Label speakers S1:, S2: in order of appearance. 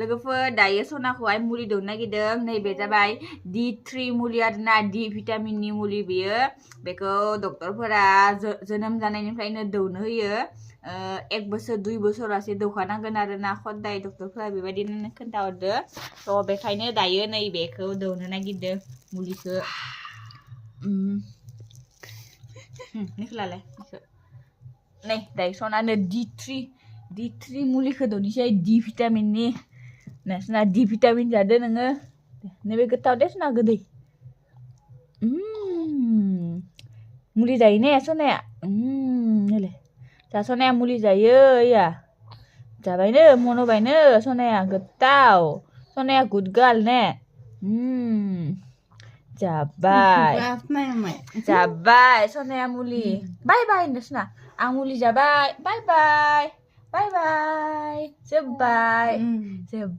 S1: लोगोफोर दायो सनाखौहाय मुलि दौनो नागिरदों नैबे जाबाय D3 मुलि आरोना D भिटामिननि मुलि बेयो बेखौ डक्टरफोरा जोनोम जानायनिफ्रायनो दौनो होयो 1 बोसोर 2 बोसोरावसो दौखानांगोन आरोना खदाय डक्टरफोरा बेबायदिनो खोन्थाहरदो थ' बेखायनो दायो नैबेखौ दौनो नागिरदों मुलिखौ निखौलाय नै दायो सनानो D3 मुलिखौ दौनोसै D भिटामिननि नोंसिना D भिटामिन जादो नोङो नैबे गोथाव दे सना गोदै मुलि जायो ने सनाया नैलाय दा सनाया मुलि जायो या जाबायनो मन'बायनो सनाया गोथाव सनाया गुड गार्ल ने जाबाय सनाया मुलि बाय बाय होनदो सना आं मुलि जाबाय बाय बाय जोब्बाय